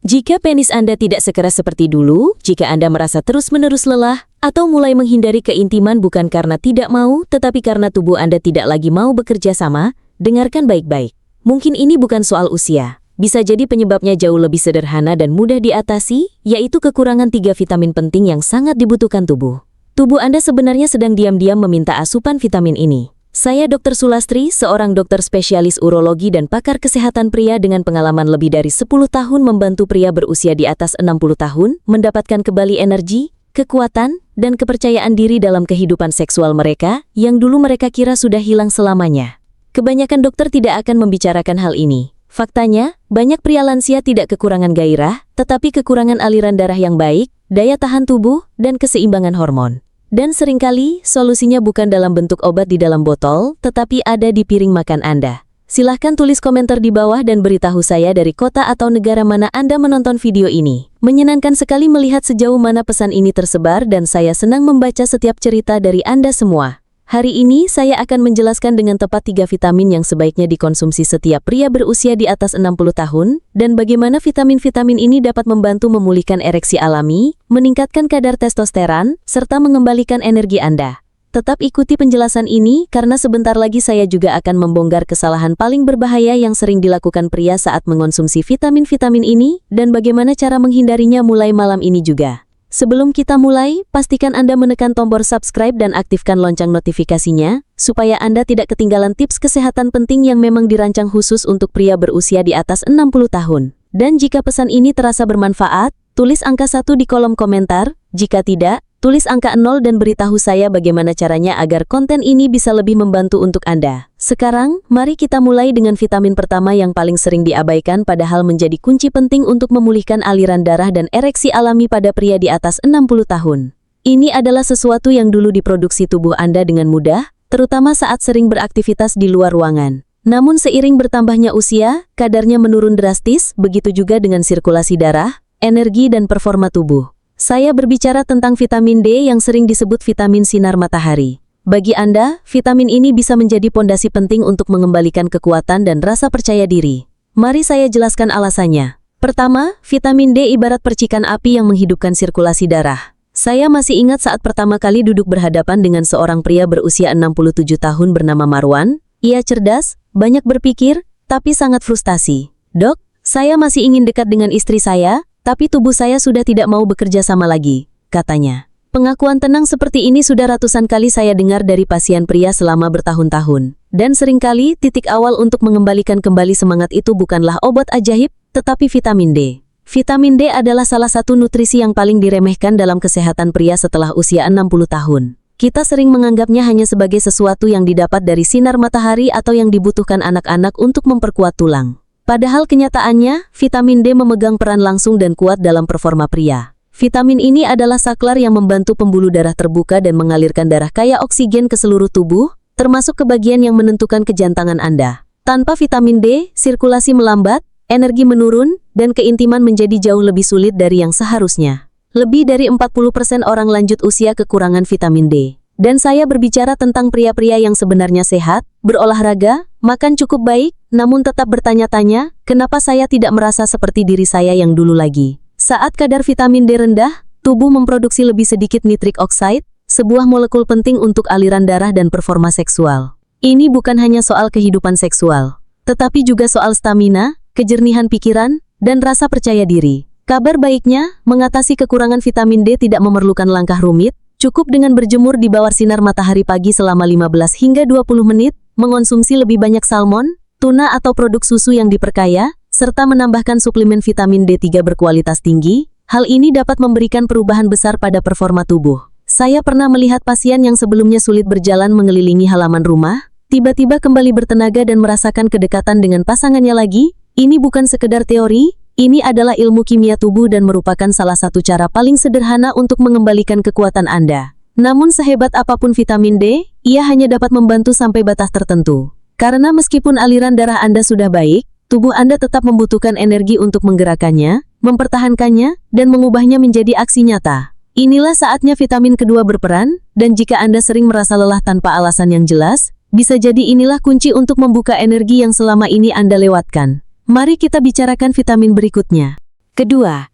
Jika penis Anda tidak sekeras seperti dulu, jika Anda merasa terus-menerus lelah, atau mulai menghindari keintiman bukan karena tidak mau, tetapi karena tubuh Anda tidak lagi mau bekerja sama, dengarkan baik-baik. Mungkin ini bukan soal usia. Bisa jadi penyebabnya jauh lebih sederhana dan mudah diatasi, yaitu kekurangan 3 vitamin penting yang sangat dibutuhkan tubuh. Tubuh Anda sebenarnya sedang diam-diam meminta asupan vitamin ini. Saya Dr. Sulastri, seorang dokter spesialis urologi dan pakar kesehatan pria dengan pengalaman lebih dari 10 tahun membantu pria berusia di atas 60 tahun mendapatkan kembali energi, kekuatan, dan kepercayaan diri dalam kehidupan seksual mereka yang dulu mereka kira sudah hilang selamanya. Kebanyakan dokter tidak akan membicarakan hal ini. Faktanya, banyak pria lansia tidak kekurangan gairah, tetapi kekurangan aliran darah yang baik, daya tahan tubuh, dan keseimbangan hormon. Dan seringkali, solusinya bukan dalam bentuk obat di dalam botol, tetapi ada di piring makan Anda. Silahkan tulis komentar di bawah dan beritahu saya dari kota atau negara mana Anda menonton video ini. Menyenangkan sekali melihat sejauh mana pesan ini tersebar dan saya senang membaca setiap cerita dari Anda semua. Hari ini saya akan menjelaskan dengan tepat 3 vitamin yang sebaiknya dikonsumsi setiap pria berusia di atas 60 tahun, dan bagaimana vitamin-vitamin ini dapat membantu memulihkan ereksi alami, meningkatkan kadar testosteron, serta mengembalikan energi Anda. Tetap ikuti penjelasan ini karena sebentar lagi saya juga akan membongkar kesalahan paling berbahaya yang sering dilakukan pria saat mengonsumsi vitamin-vitamin ini, dan bagaimana cara menghindarinya mulai malam ini juga. Sebelum kita mulai, pastikan Anda menekan tombol subscribe dan aktifkan lonceng notifikasinya, supaya Anda tidak ketinggalan tips kesehatan penting yang memang dirancang khusus untuk pria berusia di atas 60 tahun. Dan jika pesan ini terasa bermanfaat, tulis angka 1 di kolom komentar, jika tidak, tulis angka 0 dan beritahu saya bagaimana caranya agar konten ini bisa lebih membantu untuk Anda. Sekarang, mari kita mulai dengan vitamin pertama yang paling sering diabaikan padahal menjadi kunci penting untuk memulihkan aliran darah dan ereksi alami pada pria di atas 60 tahun. Ini adalah sesuatu yang dulu diproduksi tubuh Anda dengan mudah, terutama saat sering beraktivitas di luar ruangan. Namun seiring bertambahnya usia, kadarnya menurun drastis, begitu juga dengan sirkulasi darah, energi dan performa tubuh. Saya berbicara tentang vitamin D yang sering disebut vitamin sinar matahari. Bagi Anda, vitamin ini bisa menjadi pondasi penting untuk mengembalikan kekuatan dan rasa percaya diri. Mari saya jelaskan alasannya. Pertama, vitamin D ibarat percikan api yang menghidupkan sirkulasi darah. Saya masih ingat saat pertama kali duduk berhadapan dengan seorang pria berusia 67 tahun bernama Marwan. Ia cerdas, banyak berpikir, tapi sangat frustasi. "Dok, saya masih ingin dekat dengan istri saya, tapi tubuh saya sudah tidak mau bekerja sama lagi," katanya. Pengakuan tenang seperti ini sudah ratusan kali saya dengar dari pasien pria selama bertahun-tahun. Dan seringkali titik awal untuk mengembalikan kembali semangat itu bukanlah obat ajaib, tetapi vitamin D. Vitamin D adalah salah satu nutrisi yang paling diremehkan dalam kesehatan pria setelah usia 60 tahun. Kita sering menganggapnya hanya sebagai sesuatu yang didapat dari sinar matahari atau yang dibutuhkan anak-anak untuk memperkuat tulang. Padahal kenyataannya, vitamin D memegang peran langsung dan kuat dalam performa pria. Vitamin ini adalah saklar yang membantu pembuluh darah terbuka dan mengalirkan darah kaya oksigen ke seluruh tubuh, termasuk ke bagian yang menentukan kejantangan Anda. Tanpa vitamin D, sirkulasi melambat, energi menurun, dan keintiman menjadi jauh lebih sulit dari yang seharusnya. Lebih dari 40% orang lanjut usia kekurangan vitamin D. Dan saya berbicara tentang pria-pria yang sebenarnya sehat, berolahraga, makan cukup baik, namun tetap bertanya-tanya, kenapa saya tidak merasa seperti diri saya yang dulu lagi? Saat kadar vitamin D rendah, tubuh memproduksi lebih sedikit nitric oxide, sebuah molekul penting untuk aliran darah dan performa seksual. Ini bukan hanya soal kehidupan seksual, tetapi juga soal stamina, kejernihan pikiran, dan rasa percaya diri. Kabar baiknya, mengatasi kekurangan vitamin D tidak memerlukan langkah rumit, cukup dengan berjemur di bawah sinar matahari pagi selama 15 hingga 20 menit, mengonsumsi lebih banyak salmon, tuna atau produk susu yang diperkaya, serta menambahkan suplemen vitamin D3 berkualitas tinggi. Hal ini dapat memberikan perubahan besar pada performa tubuh. Saya pernah melihat pasien yang sebelumnya sulit berjalan mengelilingi halaman rumah, tiba-tiba kembali bertenaga dan merasakan kedekatan dengan pasangannya lagi. Ini bukan sekedar teori, ini adalah ilmu kimia tubuh dan merupakan salah satu cara paling sederhana untuk mengembalikan kekuatan Anda. Namun sehebat apapun vitamin D, ia hanya dapat membantu sampai batas tertentu. Karena meskipun aliran darah Anda sudah baik, tubuh Anda tetap membutuhkan energi untuk menggerakkannya, mempertahankannya, dan mengubahnya menjadi aksi nyata. Inilah saatnya vitamin kedua berperan, dan jika Anda sering merasa lelah tanpa alasan yang jelas, bisa jadi inilah kunci untuk membuka energi yang selama ini Anda lewatkan. Mari kita bicarakan vitamin berikutnya. Kedua,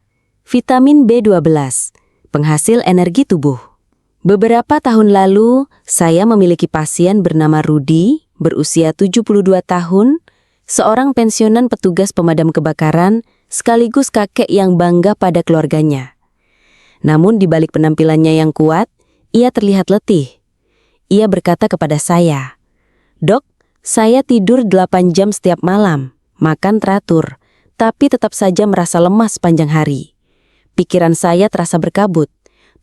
vitamin B12, penghasil energi tubuh. Beberapa tahun lalu, saya memiliki pasien bernama Rudy, berusia 72 tahun, seorang pensiunan petugas pemadam kebakaran, sekaligus kakek yang bangga pada keluarganya. Namun di balik penampilannya yang kuat, ia terlihat letih. Ia berkata kepada saya, "Dok, saya tidur 8 jam setiap malam, makan teratur, tapi tetap saja merasa lemas sepanjang hari. Pikiran saya terasa berkabut,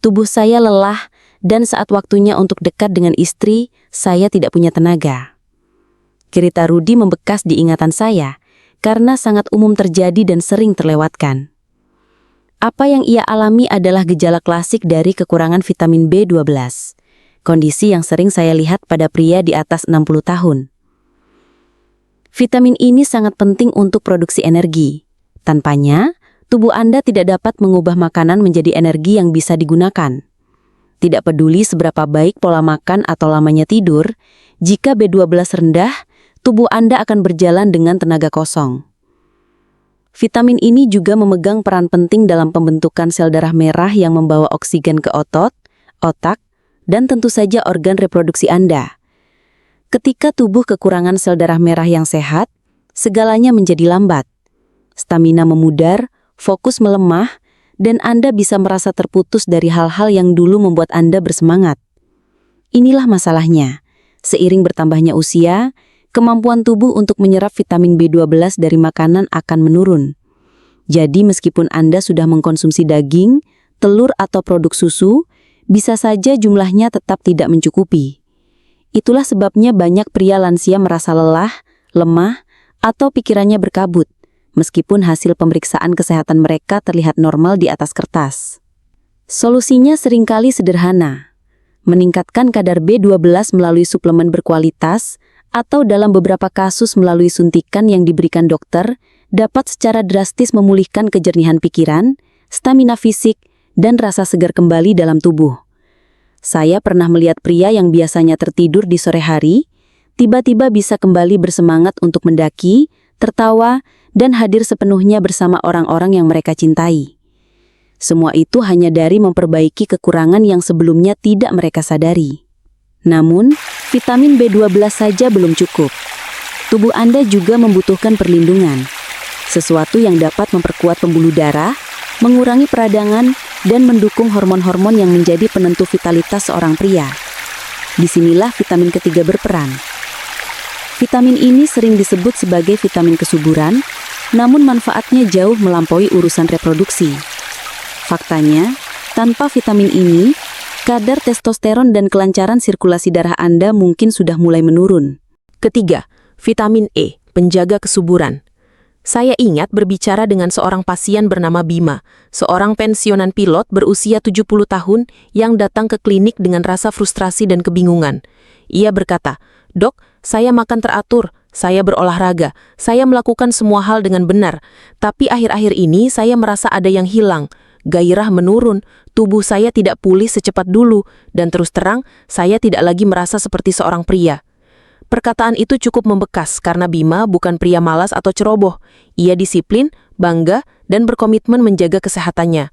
tubuh saya lelah, dan saat waktunya untuk dekat dengan istri, saya tidak punya tenaga." Cerita Rudy membekas di ingatan saya, karena sangat umum terjadi dan sering terlewatkan. Apa yang ia alami adalah gejala klasik dari kekurangan vitamin B12, kondisi yang sering saya lihat pada pria di atas 60 tahun. Vitamin ini sangat penting untuk produksi energi. Tanpanya, tubuh Anda tidak dapat mengubah makanan menjadi energi yang bisa digunakan. Tidak peduli seberapa baik pola makan atau lamanya tidur, jika B12 rendah, tubuh Anda akan berjalan dengan tenaga kosong. Vitamin ini juga memegang peran penting dalam pembentukan sel darah merah yang membawa oksigen ke otot, otak, dan tentu saja organ reproduksi Anda. Ketika tubuh kekurangan sel darah merah yang sehat, segalanya menjadi lambat. Stamina memudar, fokus melemah, dan Anda bisa merasa terputus dari hal-hal yang dulu membuat Anda bersemangat. Inilah masalahnya. Seiring bertambahnya usia, kemampuan tubuh untuk menyerap vitamin B12 dari makanan akan menurun. Jadi meskipun Anda sudah mengkonsumsi daging, telur atau produk susu, bisa saja jumlahnya tetap tidak mencukupi. Itulah sebabnya banyak pria lansia merasa lelah, lemah, atau pikirannya berkabut, meskipun hasil pemeriksaan kesehatan mereka terlihat normal di atas kertas. Solusinya seringkali sederhana. Meningkatkan kadar B12 melalui suplemen berkualitas, atau dalam beberapa kasus melalui suntikan yang diberikan dokter, dapat secara drastis memulihkan kejernihan pikiran, stamina fisik, dan rasa segar kembali dalam tubuh. Saya pernah melihat pria yang biasanya tertidur di sore hari, tiba-tiba bisa kembali bersemangat untuk mendaki, tertawa, dan hadir sepenuhnya bersama orang-orang yang mereka cintai. Semua itu hanya dari memperbaiki kekurangan yang sebelumnya tidak mereka sadari. Namun, vitamin B12 saja belum cukup. Tubuh Anda juga membutuhkan perlindungan, sesuatu yang dapat memperkuat pembuluh darah, mengurangi peradangan, dan mendukung hormon-hormon yang menjadi penentu vitalitas seorang pria. Disinilah vitamin ketiga berperan. Vitamin ini sering disebut sebagai vitamin kesuburan, namun manfaatnya jauh melampaui urusan reproduksi. Faktanya, tanpa vitamin ini, kadar testosteron dan kelancaran sirkulasi darah Anda mungkin sudah mulai menurun. Ketiga, vitamin E, penjaga kesuburan. Saya ingat berbicara dengan seorang pasien bernama Bima, seorang pensiunan pilot berusia 70 tahun yang datang ke klinik dengan rasa frustrasi dan kebingungan. Ia berkata, "Dok, saya makan teratur, saya berolahraga, saya melakukan semua hal dengan benar, tapi akhir-akhir ini saya merasa ada yang hilang. Gairah menurun, tubuh saya tidak pulih secepat dulu, dan terus terang, saya tidak lagi merasa seperti seorang pria." Perkataan itu cukup membekas karena Bima bukan pria malas atau ceroboh. Ia disiplin, bangga, dan berkomitmen menjaga kesehatannya.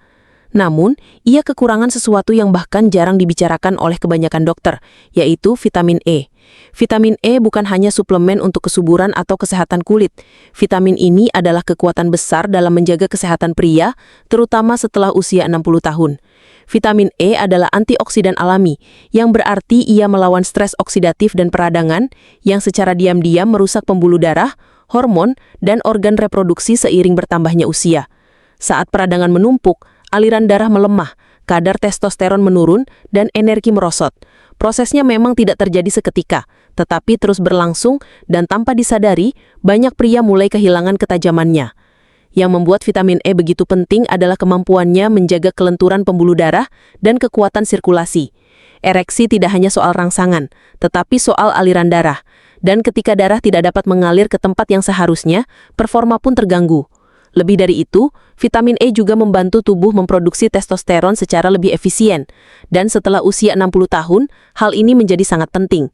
Namun, ia kekurangan sesuatu yang bahkan jarang dibicarakan oleh kebanyakan dokter, yaitu vitamin E. Vitamin E bukan hanya suplemen untuk kesuburan atau kesehatan kulit. Vitamin ini adalah kekuatan besar dalam menjaga kesehatan pria, terutama setelah usia 60 tahun. Vitamin E adalah antioksidan alami, yang berarti ia melawan stres oksidatif dan peradangan, yang secara diam-diam merusak pembuluh darah, hormon, dan organ reproduksi seiring bertambahnya usia. Saat peradangan menumpuk, aliran darah melemah, kadar testosteron menurun, dan energi merosot. Prosesnya memang tidak terjadi seketika, tetapi terus berlangsung, dan tanpa disadari, banyak pria mulai kehilangan ketajamannya. Yang membuat vitamin E begitu penting adalah kemampuannya menjaga kelenturan pembuluh darah dan kekuatan sirkulasi. Ereksi tidak hanya soal rangsangan, tetapi soal aliran darah. Dan ketika darah tidak dapat mengalir ke tempat yang seharusnya, performa pun terganggu. Lebih dari itu, vitamin E juga membantu tubuh memproduksi testosteron secara lebih efisien. Dan setelah usia 60 tahun, hal ini menjadi sangat penting.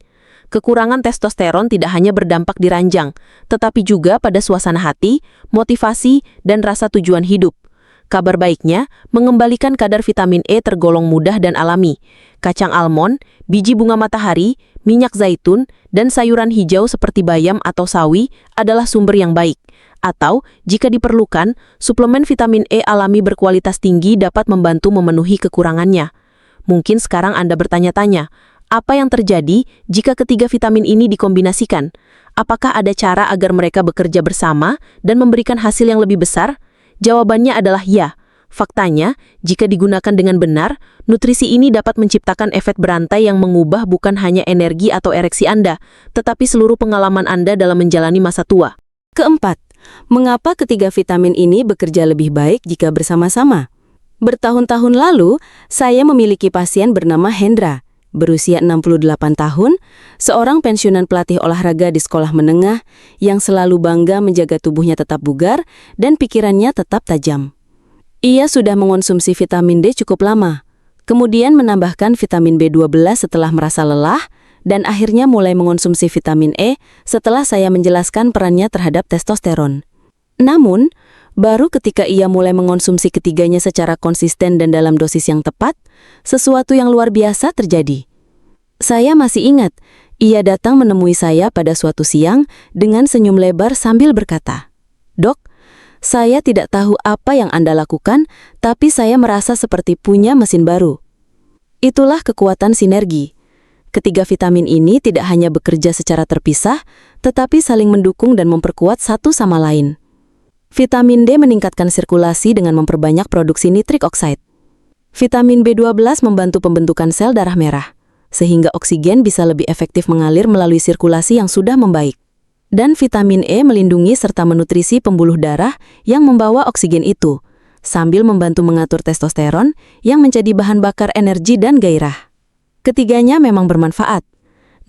Kekurangan testosteron tidak hanya berdampak di ranjang, tetapi juga pada suasana hati, motivasi, dan rasa tujuan hidup. Kabar baiknya, mengembalikan kadar vitamin E tergolong mudah dan alami. Kacang almond, biji bunga matahari, minyak zaitun, dan sayuran hijau seperti bayam atau sawi adalah sumber yang baik. Atau, jika diperlukan, suplemen vitamin E alami berkualitas tinggi dapat membantu memenuhi kekurangannya. Mungkin sekarang Anda bertanya-tanya, apa yang terjadi jika ketiga vitamin ini dikombinasikan? Apakah ada cara agar mereka bekerja bersama dan memberikan hasil yang lebih besar? Jawabannya adalah ya. Faktanya, jika digunakan dengan benar, nutrisi ini dapat menciptakan efek berantai yang mengubah bukan hanya energi atau ereksi Anda, tetapi seluruh pengalaman Anda dalam menjalani masa tua. Keempat, mengapa ketiga vitamin ini bekerja lebih baik jika bersama-sama? Bertahun-tahun lalu, saya memiliki pasien bernama Hendra, berusia 68 tahun, seorang pensiunan pelatih olahraga di sekolah menengah yang selalu bangga menjaga tubuhnya tetap bugar dan pikirannya tetap tajam. Ia sudah mengonsumsi vitamin D cukup lama, kemudian menambahkan vitamin B12 setelah merasa lelah, dan akhirnya mulai mengonsumsi vitamin E setelah saya menjelaskan perannya terhadap testosteron. Namun, baru ketika ia mulai mengonsumsi ketiganya secara konsisten dan dalam dosis yang tepat, sesuatu yang luar biasa terjadi. Saya masih ingat, ia datang menemui saya pada suatu siang dengan senyum lebar sambil berkata, "Dok, saya tidak tahu apa yang Anda lakukan, tapi saya merasa seperti punya mesin baru." Itulah kekuatan sinergi. Ketiga vitamin ini tidak hanya bekerja secara terpisah, tetapi saling mendukung dan memperkuat satu sama lain. Vitamin D meningkatkan sirkulasi dengan memperbanyak produksi nitrik oksida. Vitamin B12 membantu pembentukan sel darah merah, sehingga oksigen bisa lebih efektif mengalir melalui sirkulasi yang sudah membaik. Dan vitamin E melindungi serta menutrisi pembuluh darah yang membawa oksigen itu, sambil membantu mengatur testosteron yang menjadi bahan bakar energi dan gairah. Ketiganya memang bermanfaat.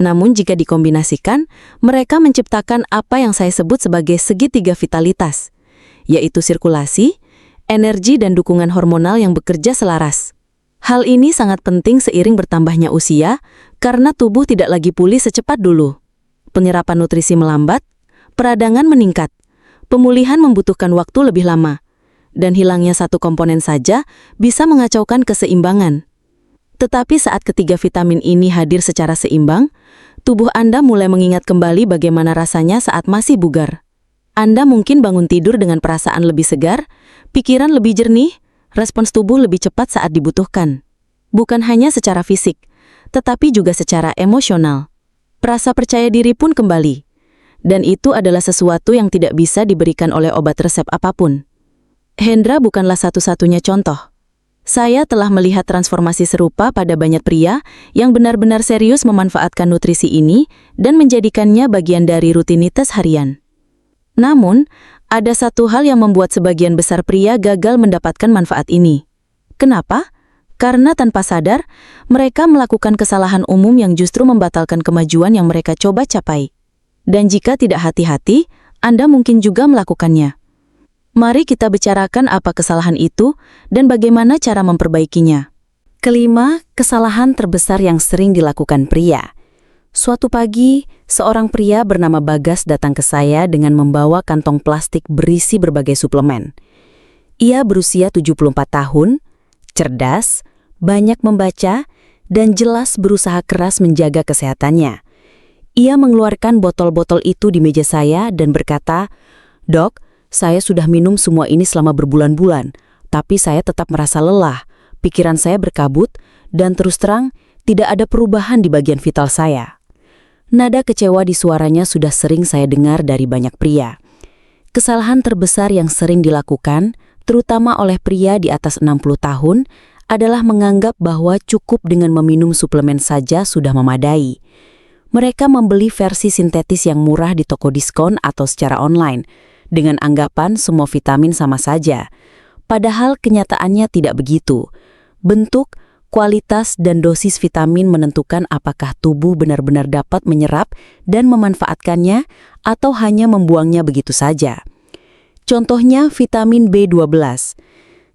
Namun jika dikombinasikan, mereka menciptakan apa yang saya sebut sebagai segitiga vitalitas, yaitu sirkulasi, energi dan dukungan hormonal yang bekerja selaras. Hal ini sangat penting seiring bertambahnya usia, karena tubuh tidak lagi pulih secepat dulu. Penyerapan nutrisi melambat, peradangan meningkat, pemulihan membutuhkan waktu lebih lama, dan hilangnya satu komponen saja bisa mengacaukan keseimbangan. Tetapi saat ketiga vitamin ini hadir secara seimbang, tubuh Anda mulai mengingat kembali bagaimana rasanya saat masih bugar. Anda mungkin bangun tidur dengan perasaan lebih segar, pikiran lebih jernih, respons tubuh lebih cepat saat dibutuhkan. Bukan hanya secara fisik, tetapi juga secara emosional. Rasa percaya diri pun kembali. Dan itu adalah sesuatu yang tidak bisa diberikan oleh obat resep apapun. Hendra bukanlah satu-satunya contoh. Saya telah melihat transformasi serupa pada banyak pria yang benar-benar serius memanfaatkan nutrisi ini dan menjadikannya bagian dari rutinitas harian. Namun, ada satu hal yang membuat sebagian besar pria gagal mendapatkan manfaat ini. Kenapa? Karena tanpa sadar, mereka melakukan kesalahan umum yang justru membatalkan kemajuan yang mereka coba capai. Dan jika tidak hati-hati, Anda mungkin juga melakukannya. Mari kita bicarakan apa kesalahan itu dan bagaimana cara memperbaikinya. Kelima, kesalahan terbesar yang sering dilakukan pria. Suatu pagi, seorang pria bernama Bagas datang ke saya dengan membawa kantong plastik berisi berbagai suplemen. Ia berusia 74 tahun, cerdas, banyak membaca, dan jelas berusaha keras menjaga kesehatannya. Ia mengeluarkan botol-botol itu di meja saya dan berkata, "Dok, saya sudah minum semua ini selama berbulan-bulan, tapi saya tetap merasa lelah, pikiran saya berkabut, dan terus terang, tidak ada perubahan di bagian vital saya." Nada kecewa di suaranya sudah sering saya dengar dari banyak pria. Kesalahan terbesar yang sering dilakukan, terutama oleh pria di atas 60 tahun, adalah menganggap bahwa cukup dengan meminum suplemen saja sudah memadai. Mereka membeli versi sintetis yang murah di toko diskon atau secara online, dengan anggapan semua vitamin sama saja. Padahal kenyataannya tidak begitu. Bentuk, kualitas, dan dosis vitamin menentukan apakah tubuh benar-benar dapat menyerap dan memanfaatkannya atau hanya membuangnya begitu saja. Contohnya vitamin B12.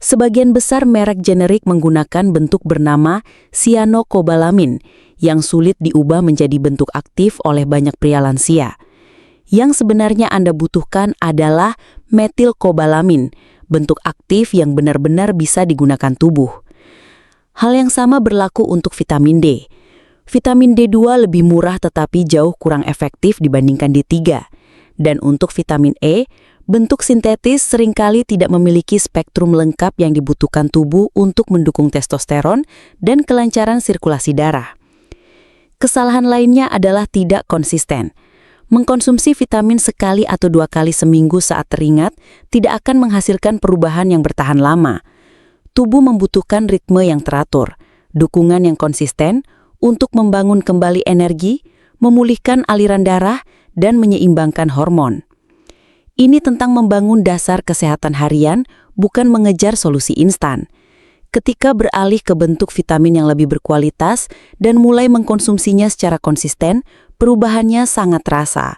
Sebagian besar merek generik menggunakan bentuk bernama cyanocobalamin yang sulit diubah menjadi bentuk aktif oleh banyak pria lansia. Yang sebenarnya Anda butuhkan adalah metilkobalamin, bentuk aktif yang benar-benar bisa digunakan tubuh. Hal yang sama berlaku untuk vitamin D. Vitamin D2 lebih murah tetapi jauh kurang efektif dibandingkan D3. Dan untuk vitamin E, bentuk sintetis seringkali tidak memiliki spektrum lengkap yang dibutuhkan tubuh untuk mendukung testosteron dan kelancaran sirkulasi darah. Kesalahan lainnya adalah tidak konsisten. Mengkonsumsi vitamin sekali atau 2 kali seminggu saat teringat tidak akan menghasilkan perubahan yang bertahan lama. Tubuh membutuhkan ritme yang teratur, dukungan yang konsisten untuk membangun kembali energi, memulihkan aliran darah, dan menyeimbangkan hormon. Ini tentang membangun dasar kesehatan harian, bukan mengejar solusi instan. Ketika beralih ke bentuk vitamin yang lebih berkualitas dan mulai mengkonsumsinya secara konsisten, perubahannya sangat terasa.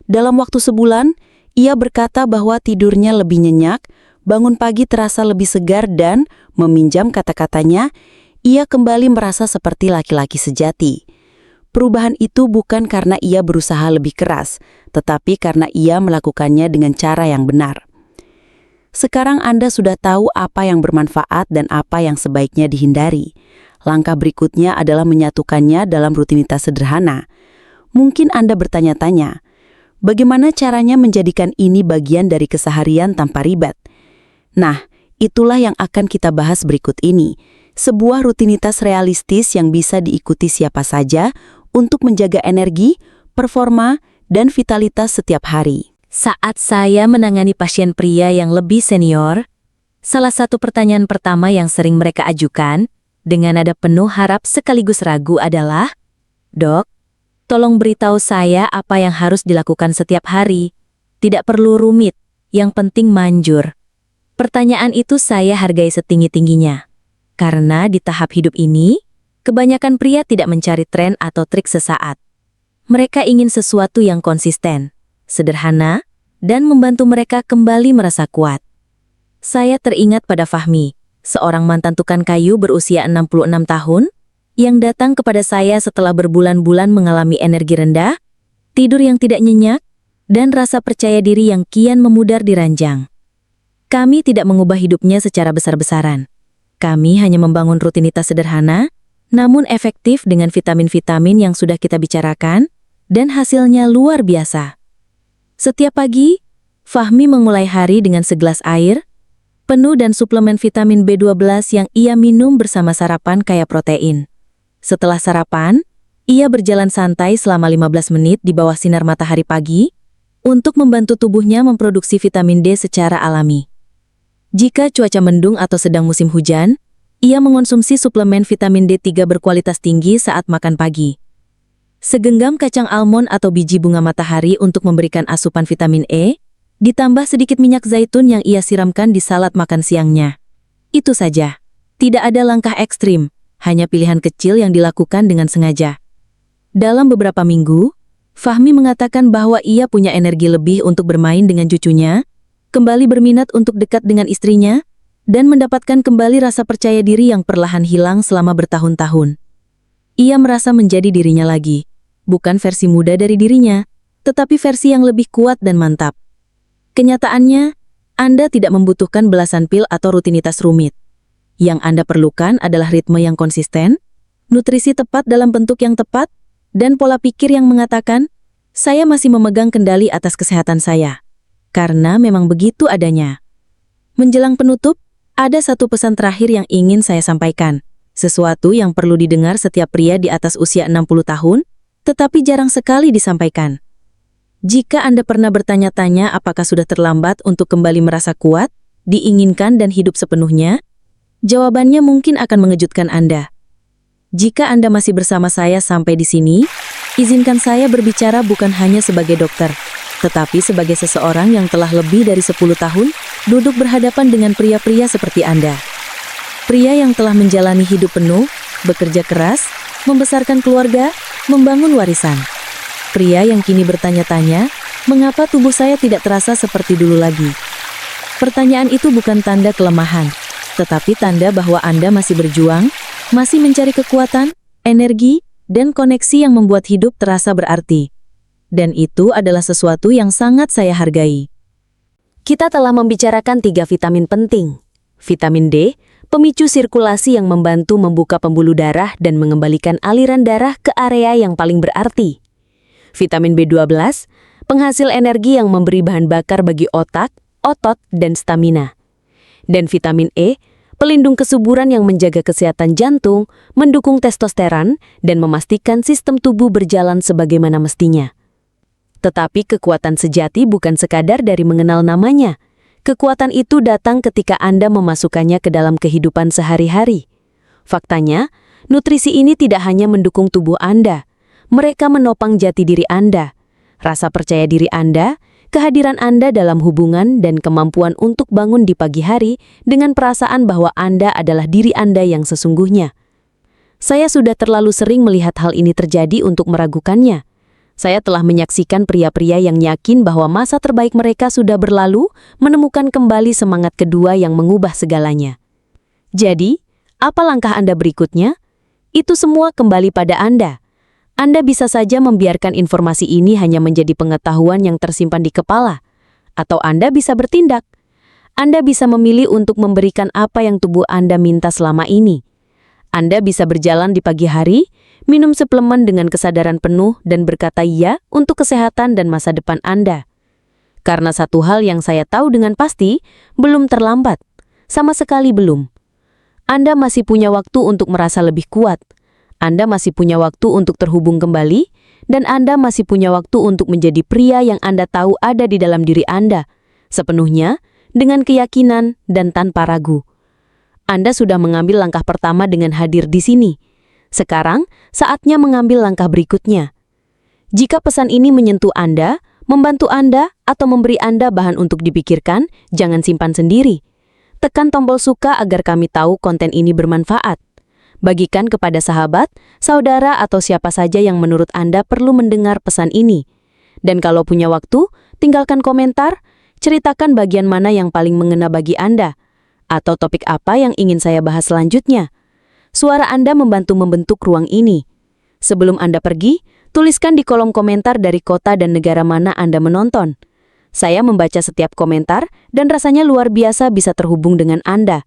Dalam waktu sebulan, ia berkata bahwa tidurnya lebih nyenyak, bangun pagi terasa lebih segar dan, meminjam kata-katanya, ia kembali merasa seperti laki-laki sejati. Perubahan itu bukan karena ia berusaha lebih keras, tetapi karena ia melakukannya dengan cara yang benar. Sekarang Anda sudah tahu apa yang bermanfaat dan apa yang sebaiknya dihindari. Langkah berikutnya adalah menyatukannya dalam rutinitas sederhana. Mungkin Anda bertanya-tanya, bagaimana caranya menjadikan ini bagian dari keseharian tanpa ribet? Nah, itulah yang akan kita bahas berikut ini. Sebuah rutinitas realistis yang bisa diikuti siapa saja untuk menjaga energi, performa, dan vitalitas setiap hari. Saat saya menangani pasien pria yang lebih senior, salah satu pertanyaan pertama yang sering mereka ajukan, dengan nada penuh harap sekaligus ragu adalah, "Dok, tolong beritahu saya apa yang harus dilakukan setiap hari. Tidak perlu rumit, yang penting manjur." Pertanyaan itu saya hargai setinggi-tingginya. Karena di tahap hidup ini, kebanyakan pria tidak mencari tren atau trik sesaat. Mereka ingin sesuatu yang konsisten, sederhana, dan membantu mereka kembali merasa kuat. Saya teringat pada Fahmi, seorang mantan tukang kayu berusia 66 tahun, yang datang kepada saya setelah berbulan-bulan mengalami energi rendah, tidur yang tidak nyenyak, dan rasa percaya diri yang kian memudar di ranjang. Kami tidak mengubah hidupnya secara besar-besaran. Kami hanya membangun rutinitas sederhana, namun efektif dengan vitamin-vitamin yang sudah kita bicarakan, dan hasilnya luar biasa. Setiap pagi, Fahmi memulai hari dengan segelas air, penuh dan suplemen vitamin B12 yang ia minum bersama sarapan kaya protein. Setelah sarapan, ia berjalan santai selama 15 menit di bawah sinar matahari pagi, untuk membantu tubuhnya memproduksi vitamin D secara alami. Jika cuaca mendung atau sedang musim hujan, ia mengonsumsi suplemen vitamin D3 berkualitas tinggi saat makan pagi. Segenggam kacang almond atau biji bunga matahari untuk memberikan asupan vitamin E, ditambah sedikit minyak zaitun yang ia siramkan di salad makan siangnya. Itu saja. Tidak ada langkah ekstrim, hanya pilihan kecil yang dilakukan dengan sengaja. Dalam beberapa minggu, Fahmi mengatakan bahwa ia punya energi lebih untuk bermain dengan cucunya, kembali berminat untuk dekat dengan istrinya, dan mendapatkan kembali rasa percaya diri yang perlahan hilang selama bertahun-tahun. Ia merasa menjadi dirinya lagi, bukan versi muda dari dirinya, tetapi versi yang lebih kuat dan mantap. Kenyataannya, Anda tidak membutuhkan belasan pil atau rutinitas rumit. Yang Anda perlukan adalah ritme yang konsisten, nutrisi tepat dalam bentuk yang tepat, dan pola pikir yang mengatakan, "Saya masih memegang kendali atas kesehatan saya." Karena memang begitu adanya. Menjelang penutup, ada satu pesan terakhir yang ingin saya sampaikan. Sesuatu yang perlu didengar setiap pria di atas usia 60 tahun, tetapi jarang sekali disampaikan. Jika Anda pernah bertanya-tanya apakah sudah terlambat untuk kembali merasa kuat, diinginkan dan hidup sepenuhnya, jawabannya mungkin akan mengejutkan Anda. Jika Anda masih bersama saya sampai di sini, izinkan saya berbicara bukan hanya sebagai dokter, tetapi sebagai seseorang yang telah lebih dari 10 tahun duduk berhadapan dengan pria-pria seperti Anda. Pria yang telah menjalani hidup penuh, bekerja keras, membesarkan keluarga, membangun warisan. Pria yang kini bertanya-tanya, mengapa tubuh saya tidak terasa seperti dulu lagi? Pertanyaan itu bukan tanda kelemahan, tetapi tanda bahwa Anda masih berjuang, masih mencari kekuatan, energi, dan koneksi yang membuat hidup terasa berarti. Dan itu adalah sesuatu yang sangat saya hargai. Kita telah membicarakan 3 vitamin penting. Vitamin D, pemicu sirkulasi yang membantu membuka pembuluh darah dan mengembalikan aliran darah ke area yang paling berarti. Vitamin B12, penghasil energi yang memberi bahan bakar bagi otak, otot, dan stamina. Dan vitamin E, pelindung kesuburan yang menjaga kesehatan jantung, mendukung testosteron, dan memastikan sistem tubuh berjalan sebagaimana mestinya. Tetapi kekuatan sejati bukan sekadar dari mengenal namanya. Kekuatan itu datang ketika Anda memasukkannya ke dalam kehidupan sehari-hari. Faktanya, nutrisi ini tidak hanya mendukung tubuh Anda, mereka menopang jati diri Anda, rasa percaya diri Anda, kehadiran Anda dalam hubungan dan kemampuan untuk bangun di pagi hari dengan perasaan bahwa Anda adalah diri Anda yang sesungguhnya. Saya sudah terlalu sering melihat hal ini terjadi untuk meragukannya. Saya telah menyaksikan pria-pria yang yakin bahwa masa terbaik mereka sudah berlalu, menemukan kembali semangat kedua yang mengubah segalanya. Jadi, apa langkah Anda berikutnya? Itu semua kembali pada Anda. Anda bisa saja membiarkan informasi ini hanya menjadi pengetahuan yang tersimpan di kepala, atau Anda bisa bertindak. Anda bisa memilih untuk memberikan apa yang tubuh Anda minta selama ini. Anda bisa berjalan di pagi hari, minum suplemen dengan kesadaran penuh dan berkata iya untuk kesehatan dan masa depan Anda. Karena satu hal yang saya tahu dengan pasti, belum terlambat. Sama sekali belum. Anda masih punya waktu untuk merasa lebih kuat. Anda masih punya waktu untuk terhubung kembali, dan Anda masih punya waktu untuk menjadi pria yang Anda tahu ada di dalam diri Anda, sepenuhnya, dengan keyakinan dan tanpa ragu. Anda sudah mengambil langkah pertama dengan hadir di sini. Sekarang, saatnya mengambil langkah berikutnya. Jika pesan ini menyentuh Anda, membantu Anda, atau memberi Anda bahan untuk dipikirkan, jangan simpan sendiri. Tekan tombol suka agar kami tahu konten ini bermanfaat. Bagikan kepada sahabat, saudara, atau siapa saja yang menurut Anda perlu mendengar pesan ini. Dan kalau punya waktu, tinggalkan komentar, ceritakan bagian mana yang paling mengena bagi Anda, atau topik apa yang ingin saya bahas selanjutnya. Suara Anda membantu membentuk ruang ini. Sebelum Anda pergi, tuliskan di kolom komentar dari kota dan negara mana Anda menonton. Saya membaca setiap komentar dan rasanya luar biasa bisa terhubung dengan Anda.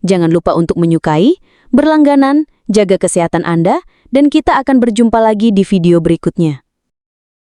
Jangan lupa untuk menyukai, berlangganan, jaga kesehatan Anda, dan kita akan berjumpa lagi di video berikutnya.